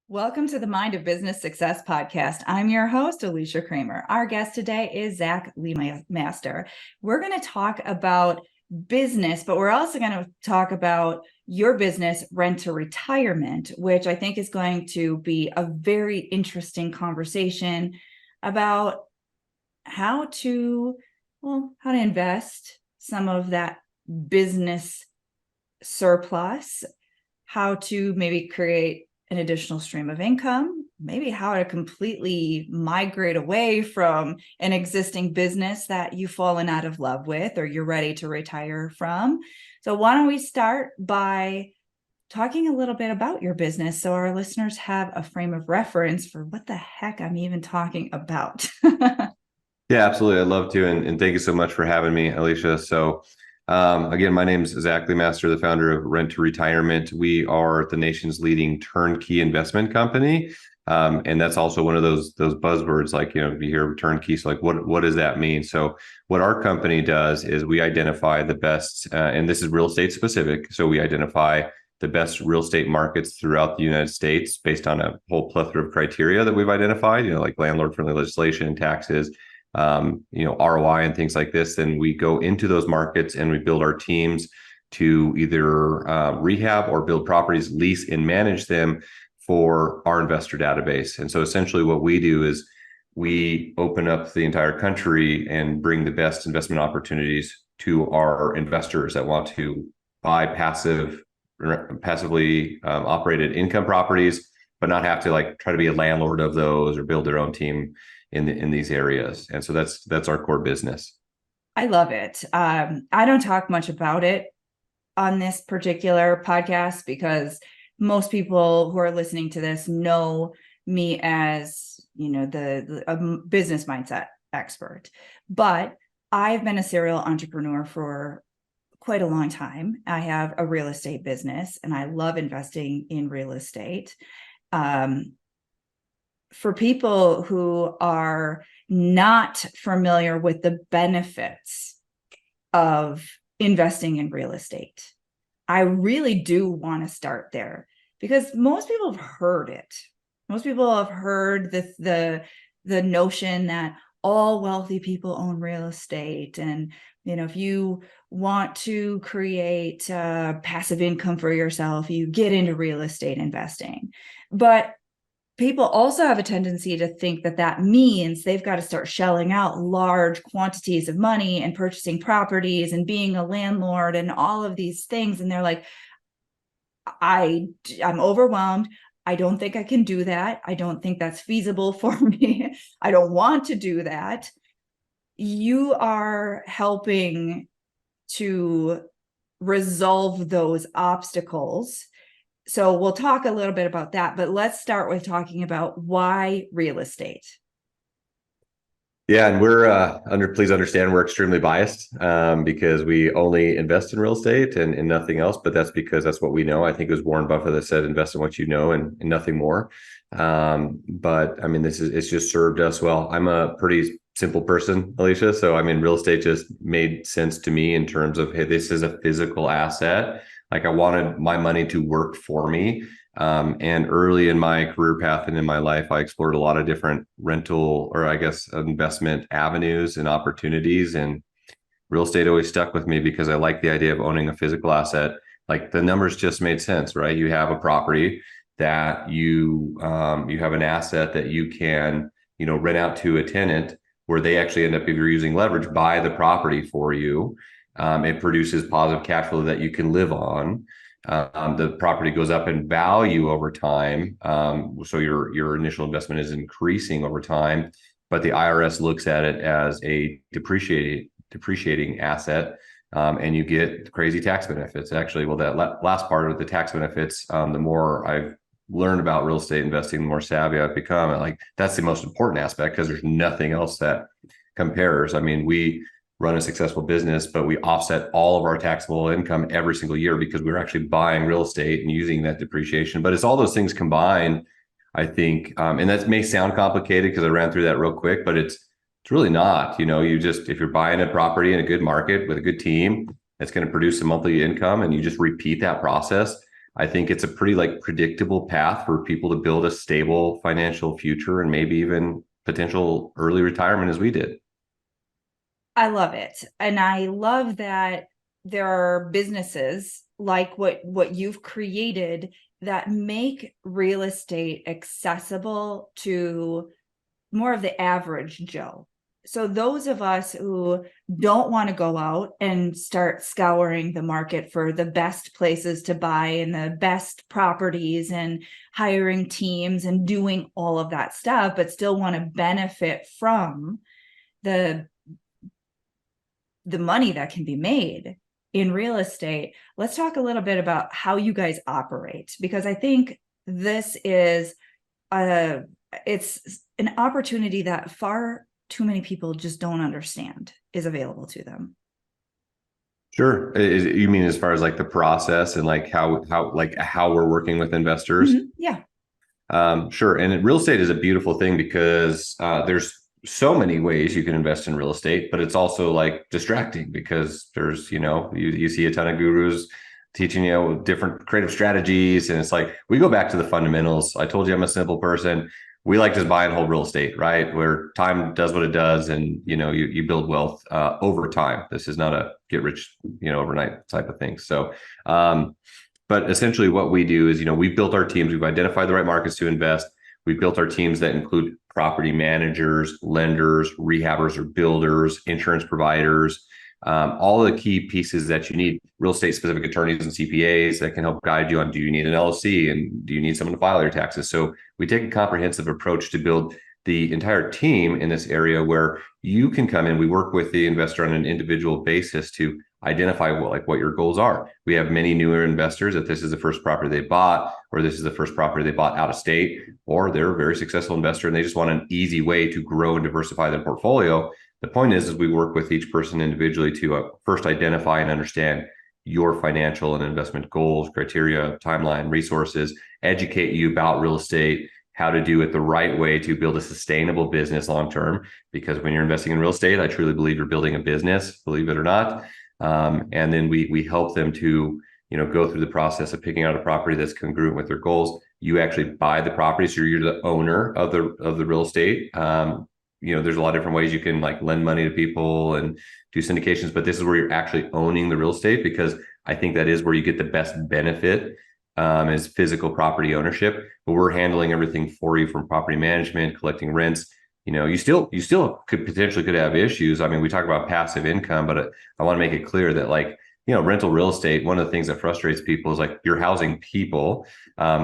Welcome to the Mind of Business Success podcast. I'm your host, Alicia Kramer. Our guest today is Zach Lemaster. We're going to talk about business, but we're also going to talk about your business, Rent to Retirement, which I think is going to be a very interesting conversation about how to invest some of that business surplus, how to maybe create an additional stream of income, maybe how to completely migrate away from an existing business that you've fallen out of love with or you're ready to retire from. So why don't we start by talking a little bit about your business so our listeners have a frame of reference for what the heck I'm even talking about. Yeah, absolutely. I'd love to. And thank you so much for having me, Alicia. Again, my name is Zach Lemaster, the founder of Rent to Retirement. We are the nation's leading turnkey investment company. And that's also one of those buzzwords, like, you hear turnkey. So like, what does that mean? So what our company does is we identify the best, and this is real estate specific. So we identify the best real estate markets throughout the United States based on a whole plethora of criteria that we've identified, like landlord-friendly legislation, taxes, ROI and things like this. Then we go into those markets and we build our teams to either rehab or build properties, lease and manage them for our investor database. And so essentially what we do is we open up the entire country and bring the best investment opportunities to our investors that want to buy passively operated income properties, but not have to try to be a landlord of those or build their own team in these areas. And so that's our core business. I love it. I don't talk much about it on this particular podcast because most people who are listening to this know me as, the business mindset expert. But I've been a serial entrepreneur for quite a long time. I have a real estate business and I love investing in real estate. For people who are not familiar with the benefits of investing in real estate, I really do want to start there because most people have heard it. Most people have heard the notion that all wealthy people own real estate. And, if you want to create passive income for yourself, you get into real estate investing. But people also have a tendency to think that means they've got to start shelling out large quantities of money and purchasing properties and being a landlord and all of these things. And they're like, I'm overwhelmed. I don't think I can do that. I don't think that's feasible for me. I don't want to do that. You are helping to resolve those obstacles. So we'll talk a little bit about that, but let's start with talking about why real estate. Yeah, and please understand we're extremely biased because we only invest in real estate and nothing else. But that's because that's what we know. I think it was Warren Buffett that said, "Invest in what you know and nothing more." But I mean, it's just served us well. I'm a pretty simple person, Alicia. So I mean, real estate just made sense to me in terms of, hey, this is a physical asset. Like I wanted my money to work for me. And early in my career path and in my life, I explored a lot of different rental or I guess investment avenues and opportunities. And real estate always stuck with me because I like the idea of owning a physical asset. Like the numbers just made sense, right? You have a property that you have an asset that you can, rent out to a tenant where they actually end up, if you're using leverage, buy the property for you. It produces positive cash flow that you can live on. The property goes up in value over time. So your initial investment is increasing over time, but the IRS looks at it as a depreciating asset. And you get crazy tax benefits. Actually, well, that last part of the tax benefits, the more I've learned about real estate investing, the more savvy I've become. And that's the most important aspect because there's nothing else that compares. I mean, we run a successful business, but we offset all of our taxable income every single year because we're actually buying real estate and using that depreciation. But it's all those things combined, I think. And that may sound complicated because I ran through that real quick, but it's really not. If you're buying a property in a good market with a good team, it's going to produce some monthly income and you just repeat that process. I think it's a pretty like predictable path for people to build a stable financial future and maybe even potential early retirement as we did. I love it. And I love that there are businesses like what you've created that make real estate accessible to more of the average Joe. So those of us who don't want to go out and start scouring the market for the best places to buy and the best properties and hiring teams and doing all of that stuff, but still want to benefit from the money that can be made in real estate. Let's talk a little bit about how you guys operate, because I think this is it's an opportunity that far too many people just don't understand is available to them. Sure. You mean as far as like the process and like how we're working with investors? Yeah. Sure. And real estate is a beautiful thing because there's so many ways you can invest in real estate, but it's also like distracting because there's, you see a ton of gurus teaching you different creative strategies. And it's like, we go back to the fundamentals. I told you I'm a simple person. We like to buy and hold real estate, right? Where time does what it does, and you build wealth over time. This is not a get rich, overnight type of thing. So, but essentially, what we do is, we've built our teams. We've identified the right markets to invest. We've built our teams that include property managers, lenders, rehabbers or builders, insurance providers, all the key pieces that you need, real estate specific attorneys and CPAs that can help guide you on, do you need an LLC and do you need someone to file your taxes? So we take a comprehensive approach to build the entire team in this area where you can come in. We work with the investor on an individual basis to identify what your goals are. We have many newer investors that this is the first property they bought, or this is the first property they bought out of state, or they're a very successful investor and they just want an easy way to grow and diversify their portfolio. The point is we work with each person individually to first identify and understand your financial and investment goals, criteria, timeline, resources, educate you about real estate, how to do it the right way to build a sustainable business long term. Because when you're investing in real estate, I truly believe you're building a business, believe it or not. And then we help them to go through the process of picking out a property that's congruent with their goals. You actually buy the property, so you're the owner of the real estate. There's a lot of different ways you can like lend money to people and do syndications, but this is where you're actually owning the real estate, because I think that is where you get the best benefit is physical property ownership. But we're handling everything for you, from property management, collecting rents. You still could potentially have issues. I mean, we talk about passive income, but I want to make it clear that rental real estate, one of the things that frustrates people is like you're housing people,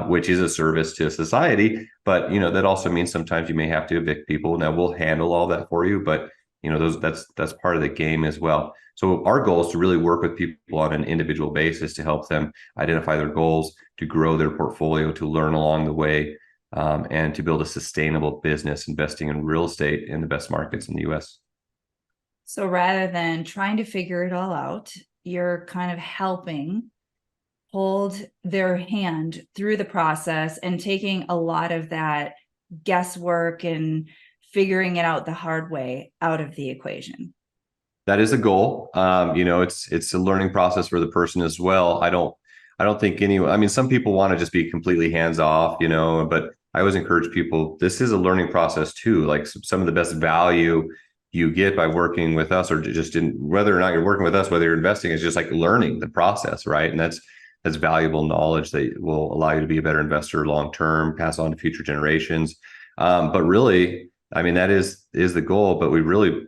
which is a service to society. But, that also means sometimes you may have to evict people. Now we'll handle all that for you, but that's part of the game as well. So our goal is to really work with people on an individual basis to help them identify their goals, to grow their portfolio, to learn along the way, and to build a sustainable business investing in real estate in the best markets in the US. So rather than trying to figure it all out, you're kind of helping hold their hand through the process and taking a lot of that guesswork and figuring it out the hard way out of the equation. That is a goal. It's a learning process for the person as well. I don't think anyone, I mean, some people want to just be completely hands off, but I always encourage people, this is a learning process too. Like some of the best value you get by working with us, or just whether or not you're working with us, whether you're investing, is just like learning the process, right? And that's valuable knowledge that will allow you to be a better investor long term, pass on to future generations. But really, I mean, that is the goal. But we really,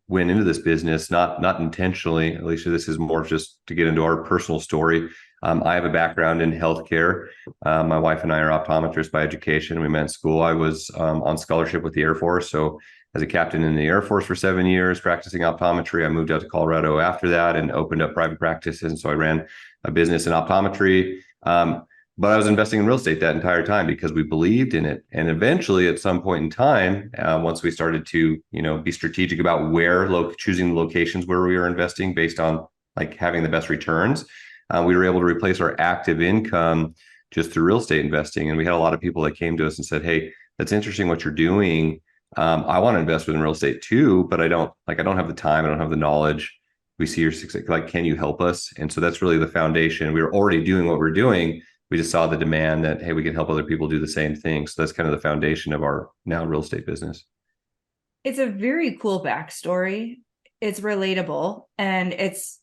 went into this business not intentionally. Alicia, this is more just to get into our personal story. I have a background in healthcare. My wife and I are optometrists by education. We met in school. I was on scholarship with the Air Force, so as a captain in the Air Force for 7 years, practicing optometry. I moved out to Colorado after that and opened up private practices. And so I ran a business in optometry. But I was investing in real estate that entire time because we believed in it. And eventually, at some point in time, once we started to, be strategic about choosing the locations where we were investing based on like having the best returns, we were able to replace our active income just through real estate investing. And we had a lot of people that came to us and said, "Hey, that's interesting what you're doing. I want to invest in real estate too, but I don't have the time. I don't have the knowledge. We see your success. Like, can you help us? And so that's really the foundation. We were already doing what we're doing. We just saw the demand that, hey, we can help other people do the same thing. So that's kind of the foundation of our now real estate business. It's a very cool backstory. It's relatable, and it's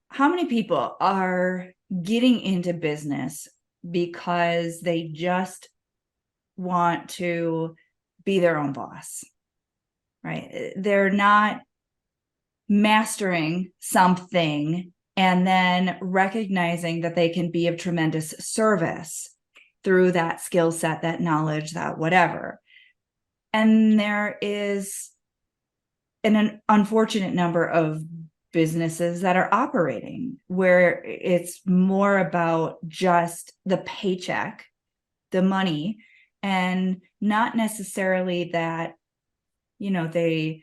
how many people are getting into business because they just want to be their own boss, right? They're not mastering something and then recognizing that they can be of tremendous service through that skill set, that knowledge, that whatever. And there is an unfortunate number of businesses that are operating where it's more about just the paycheck, the money, and not necessarily that, they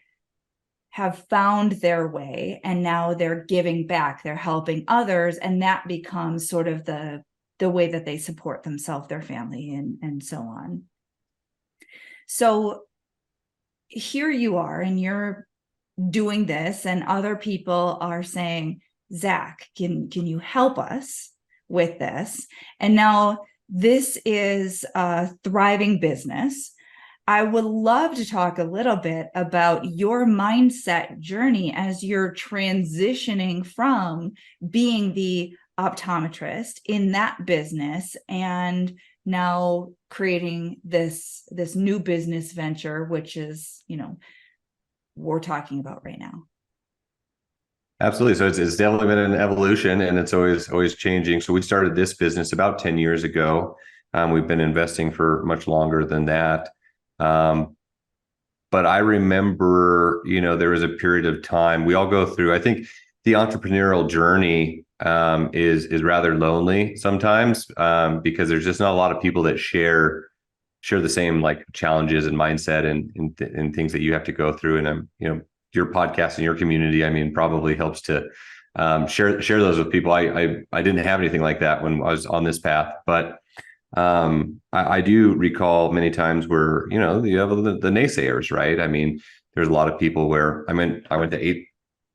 have found their way and now they're giving back, they're helping others, and that becomes sort of the way that they support themselves, their family, and so on. So here you are, and you're doing this, and other people are saying, Zach, can you help us with this? And now this is a thriving business. I would love to talk a little bit about your mindset journey as you're transitioning from being the optometrist in that business and now creating this new business venture, which is, we're talking about right now. Absolutely. So it's definitely been an evolution, and it's always changing. So we started this business about 10 years ago. We've been investing for much longer than that. But I remember, there was a period of time we all go through. I think the entrepreneurial journey is rather lonely sometimes, because there's just not a lot of people that share the same like challenges and mindset and things that you have to go through. And your podcast and your community, I mean, probably helps to share those with people. I didn't have anything like that when I was on this path, but I do recall many times where, you have the naysayers, right? I mean, there's a lot of people where I went to 8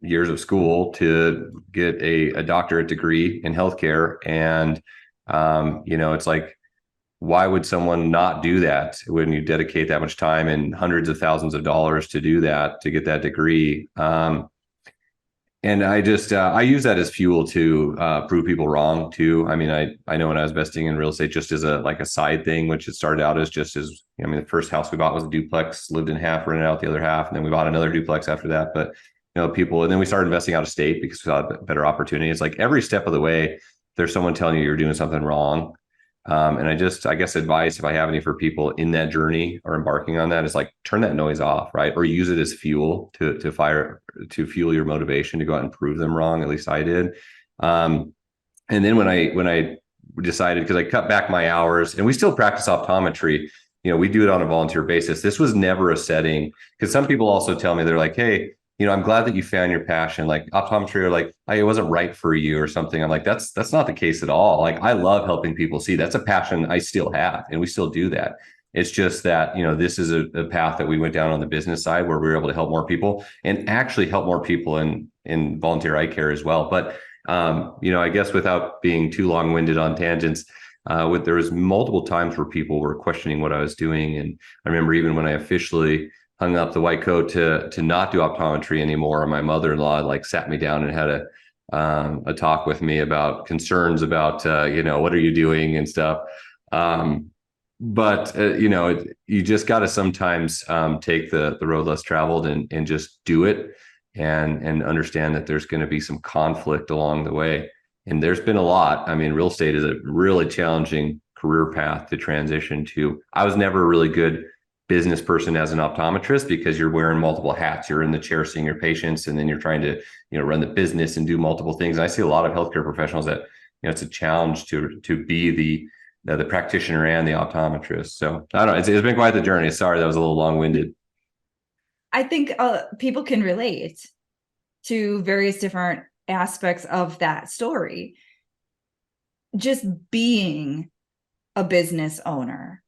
years of school to get a doctorate degree in healthcare. And, it's like, why would someone not do that when you dedicate that much time and hundreds of thousands of dollars to do that, to get that degree? And I just I use that as fuel to prove people wrong too. I mean, I know when I was investing in real estate, just as a side thing, which it started out as the first house we bought was a duplex, lived in half, rented out the other half, and then we bought another duplex after that. But people, and then we started investing out of state because we saw better opportunities. Like every step of the way, there's someone telling you you're doing something wrong. And I guess advice, if I have any for people in that journey or embarking on that, is like turn that noise off, right? Or use it as fuel to fuel your motivation to go out and prove them wrong. At least I did. And then when I decided, because I cut back my hours, and we still practice optometry, we do it on a volunteer basis. This was never a setting, because some people also tell me, they're like, hey, I'm glad that you found your passion, like optometry, or like, it wasn't right for you or something. I'm like, that's not the case at all. Like, I love helping people see. That's a passion I still have, and we still do that. It's just that, this is a path that we went down on the business side where we were able to help more people, and actually help more people in volunteer eye care as well. But, I guess without being too long-winded on tangents, there was multiple times where people were questioning what I was doing. And I remember even when I officially hung up the white coat to not do optometry anymore, my mother-in-law like sat me down and had a talk with me about concerns about what are you doing and stuff. But you just got to sometimes take the road less traveled and just do it, and understand that there's going to be some conflict along the way. And there's been a lot. I mean, real estate is a really challenging career path to transition to. I was never a really good business person as an optometrist, because you're wearing multiple hats. You're in the chair seeing your patients, and then you're trying to run the business and do multiple things. And I see a lot of healthcare professionals that it's a challenge to be the practitioner and the optometrist. So I don't know. It's been quite the journey. Sorry, that was a little long-winded. I think people can relate to various different aspects of that story. Just being a business owner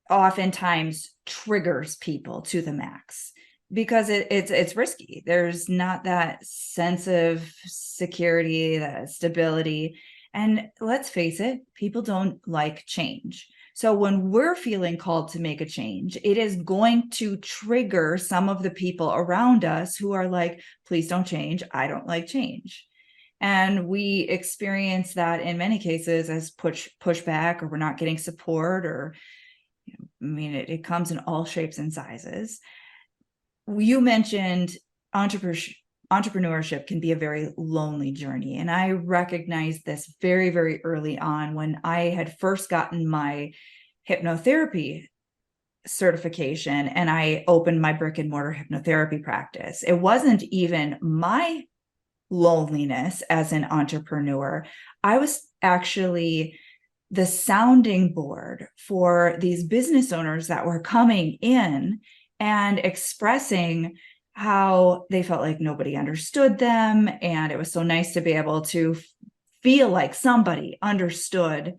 oftentimes triggers people to the max. because it's risky. There's not that sense of security, that stability. And let's face it, people don't like change. So when we're feeling called to make a change, it is going to trigger some of the people around us who are like, please don't change. I don't like change. And we experience that in many cases as pushback, or we're not getting support, or, I mean, it comes in all shapes and sizes. You mentioned entrepreneurship can be a very lonely journey. And I recognized this very, very early on when I had first gotten my hypnotherapy certification and I opened my brick and mortar hypnotherapy practice. It wasn't even my loneliness as an entrepreneur. I was actually the sounding board for these business owners that were coming in and expressing how they felt like nobody understood them. And it was so nice to be able to feel like somebody understood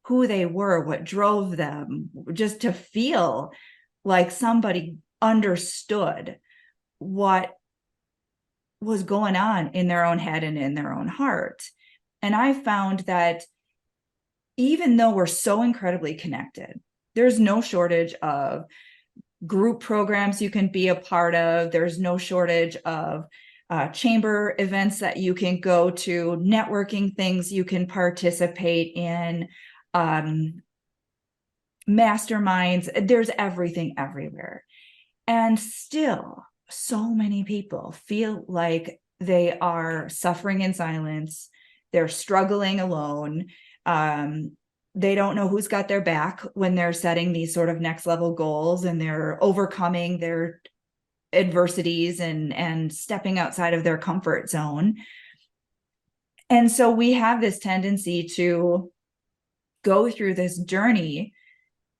who they were, what drove them, just to feel like somebody understood what was going on in their own head and in their own heart. And I found that even though we're so incredibly connected, there's no shortage of group programs you can be a part of. There's no shortage of chamber events that you can go to, networking things you can participate in, masterminds. There's everything everywhere. And still, so many people feel like they are suffering in silence. They're struggling alone. They don't know who's got their back when they're setting these sort of next level goals, and they're overcoming their adversities and stepping outside of their comfort zone. And so we have this tendency to go through this journey,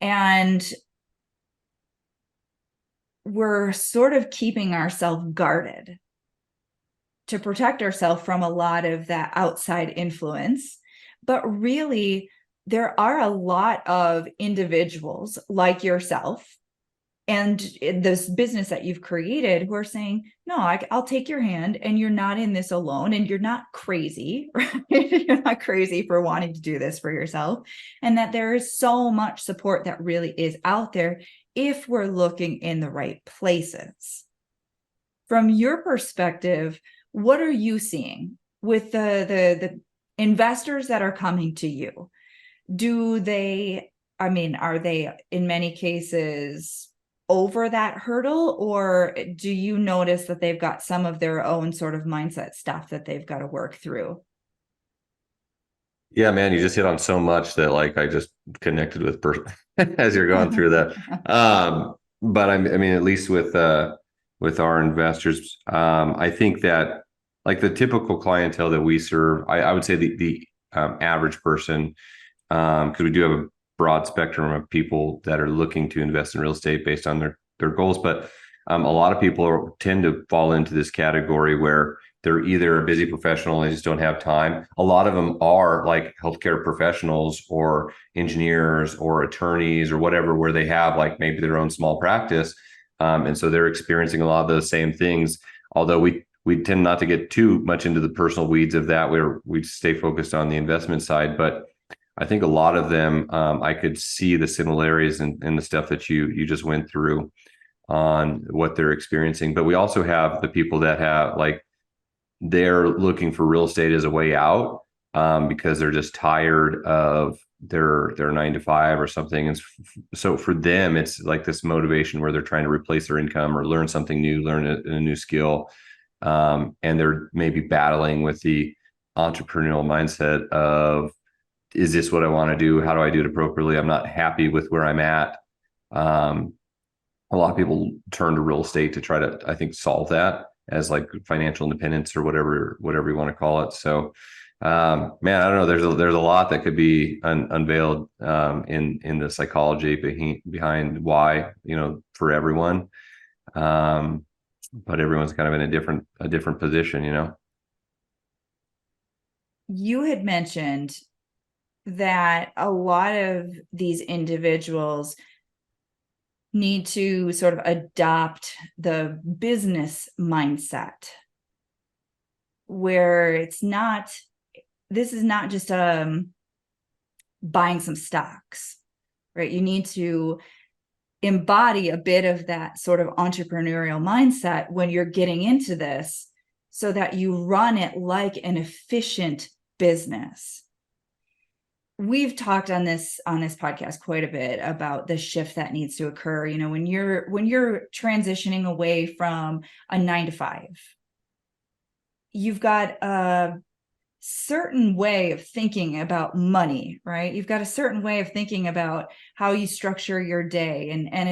and we're sort of keeping ourselves guarded to protect ourselves from a lot of that outside influence. But really, there are a lot of individuals like yourself and this business that you've created who are saying, no, I'll take your hand, and you're not in this alone, and you're not crazy, right? You're not crazy for wanting to do this for yourself. And that there is so much support that really is out there if we're looking in the right places. From your perspective, what are you seeing with the investors that are coming to you? Do they, I mean, are they in many cases over that hurdle, or do you notice that they've got some of their own sort of mindset stuff that they've got to work through? Yeah, man, you just hit on so much that like I just connected with as you're going through that. But I mean, at least with our investors, I think that like the typical clientele that we serve, I would say the average person, because we do have a broad spectrum of people that are looking to invest in real estate based on their goals, but a lot of people tend to fall into this category where they're either a busy professional and they just don't have time. A lot of them are like healthcare professionals or engineers or attorneys or whatever, where they have like maybe their own small practice. And so they're experiencing a lot of those same things. Although we tend not to get too much into the personal weeds of that, where we stay focused on the investment side. But I think a lot of them, I could see the similarities in the stuff that you just went through on what they're experiencing. But we also have the people that have like, they're looking for real estate as a way out, because they're just tired of their 9 to 5 or something. And so for them, it's like this motivation where they're trying to replace their income or learn something new, learn a new skill. And they're maybe battling with the entrepreneurial mindset of, is this what I want to do? How do I do it appropriately? I'm not happy with where I'm at. Um, a lot of people turn to real estate to try to, I think, solve that as like financial independence or whatever you want to call it. So, man, I don't know. There's a lot that could be unveiled in the psychology behind why, for everyone. But everyone's kind of in a different position. You had mentioned that a lot of these individuals need to sort of adopt the business mindset where this is not just buying some stocks, right? You need to embody a bit of that sort of entrepreneurial mindset when you're getting into this so that you run it like an efficient business. We've talked on this podcast quite a bit about the shift that needs to occur. When you're transitioning away from a 9 to 5, you've got a certain way of thinking about money, right? You've got a certain way of thinking about how you structure your day, and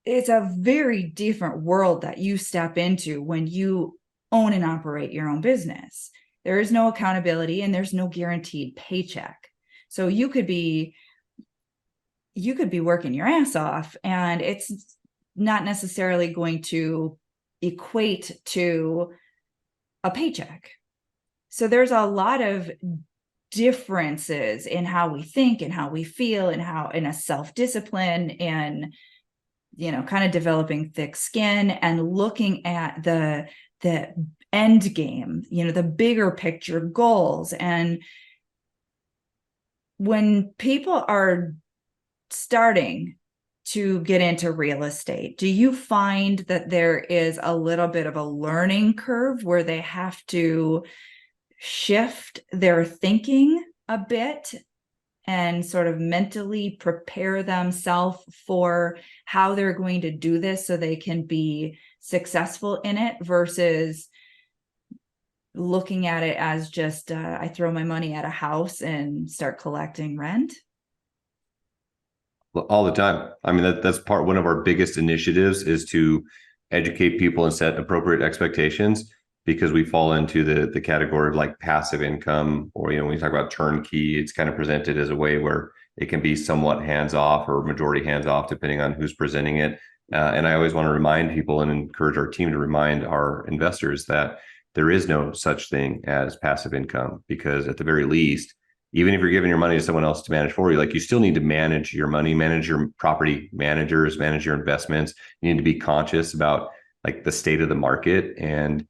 it's a very different world that you step into when you own and operate your own business. There is no accountability and there's no guaranteed paycheck. So you could be working your ass off and it's not necessarily going to equate to a paycheck. So there's a lot of differences in how we think and how we feel and how in a self-discipline and kind of developing thick skin and looking at the end game, the bigger picture goals. And when people are starting to get into real estate, do you find that there is a little bit of a learning curve where they have to shift their thinking a bit and sort of mentally prepare themselves for how they're going to do this so they can be successful in it versus looking at it as just I throw my money at a house and start collecting rent? All the time. I mean, that's one of our biggest initiatives is to educate people and set appropriate expectations, because we fall into the category of like passive income, or when you talk about turnkey, it's kind of presented as a way where it can be somewhat hands off or majority hands off depending on who's presenting it. And I always want to remind people and encourage our team to remind our investors that there is no such thing as passive income, because at the very least, even if you're giving your money to someone else to manage for you, like you still need to manage your money, manage your property managers, manage your investments. You need to be conscious about like the state of the market, and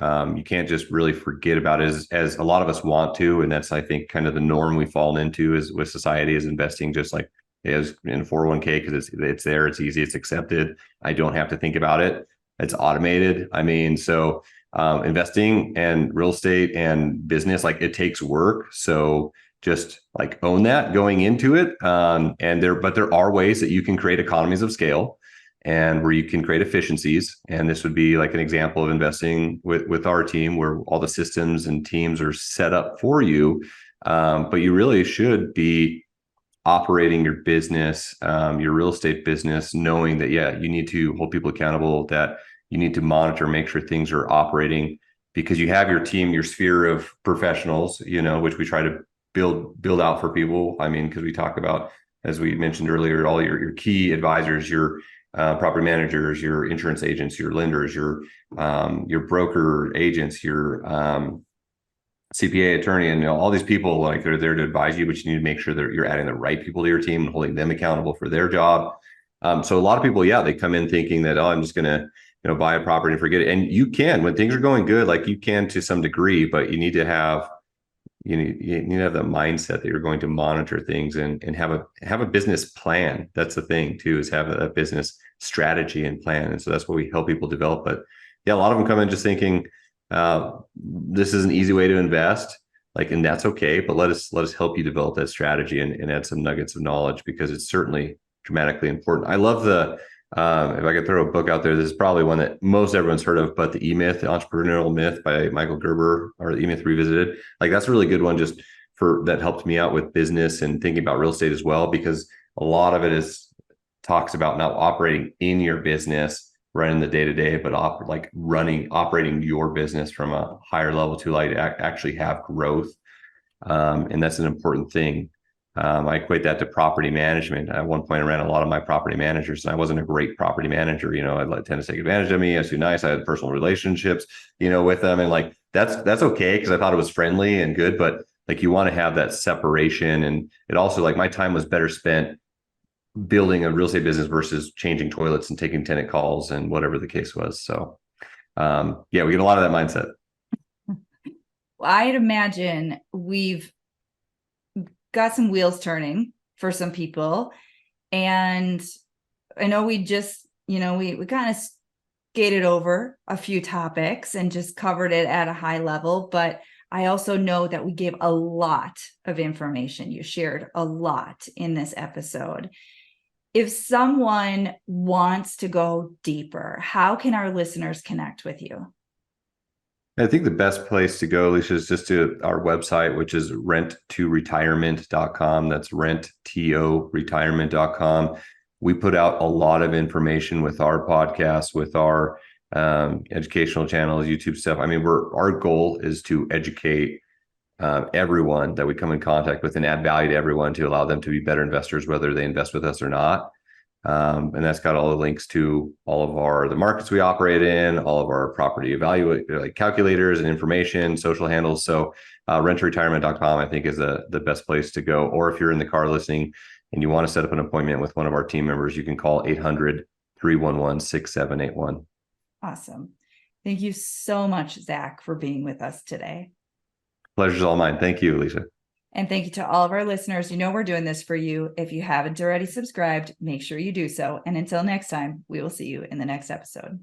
you can't just really forget about it as a lot of us want to. And that's, I think, kind of the norm we've fallen into is with society, is investing just like as in 401k because it's there, it's easy, it's accepted. I don't have to think about it. It's automated. I mean, so investing and real estate and business, like it takes work. So just like own that going into it. But there are ways that you can create economies of scale and where you can create efficiencies. And this would be like an example of investing with our team, where all the systems and teams are set up for you. But you really should be operating your business, your real estate business, knowing that, yeah, you need to hold people accountable, that you need to monitor, make sure things are operating, because you have your team, your sphere of professionals, which we try to build out for people. I mean, because we talk about, as we mentioned earlier, all your key advisors, your property managers, your insurance agents, your lenders, your broker agents, your CPA attorney, and all these people, like they're there to advise you, but you need to make sure that you're adding the right people to your team and holding them accountable for their job. So a lot of people, they come in thinking that, I'm just going to buy a property and forget it. And you can, when things are going good, like you can to some degree, but you need to have you need to have that mindset that you're going to monitor things and have a business plan. That's the thing too, is have a business strategy and plan. And so that's what we help people develop. But yeah, a lot of them come in just thinking this is an easy way to invest, and that's okay. But let us help you develop that strategy and add some nuggets of knowledge, because it's certainly dramatically important. I love if I could throw a book out there, this is probably one that most everyone's heard of, but The E-Myth, The Entrepreneurial Myth by Michael Gerber, or The E-Myth Revisited. That's a really good one just that helped me out with business and thinking about real estate as well, because a lot of it talks about not operating in your business, running the day-to-day, but operating your business from a higher level to actually have growth. And that's an important thing. I equate that to property management. At one point, I ran a lot of my property managers, and I wasn't a great property manager. I'd tend to take advantage of me. I was too nice. I had personal relationships, with them, and that's okay because I thought it was friendly and good. But you want to have that separation, and it also my time was better spent building a real estate business versus changing toilets and taking tenant calls and whatever the case was. So yeah, we get a lot of that mindset. I'd imagine we've got some wheels turning for some people. And I know we just, we kind of skated over a few topics and just covered it at a high level, but I also know that we gave a lot of information. You shared a lot in this episode. If someone wants to go deeper, how can our listeners connect with you? I think the best place to go, Alicia, is just to our website, which is rent2retirement.com. That's rent-to-retirement.com. We put out a lot of information with our podcast, with our educational channels, YouTube stuff. I mean, our goal is to educate everyone that we come in contact with and add value to everyone to allow them to be better investors, whether they invest with us or not. And that's got all the links to all of the markets we operate in, all of our property like calculators and information, social handles. So rent2retirement.com, I think, is the best place to go. Or if you're in the car listening and you want to set up an appointment with one of our team members, you can call 800-311-6781. Awesome. Thank you so much, Zach, for being with us today. Pleasure's all mine. Thank you, Alicia. And thank you to all of our listeners. We're doing this for you. If you haven't already subscribed, make sure you do so. And until next time, we will see you in the next episode.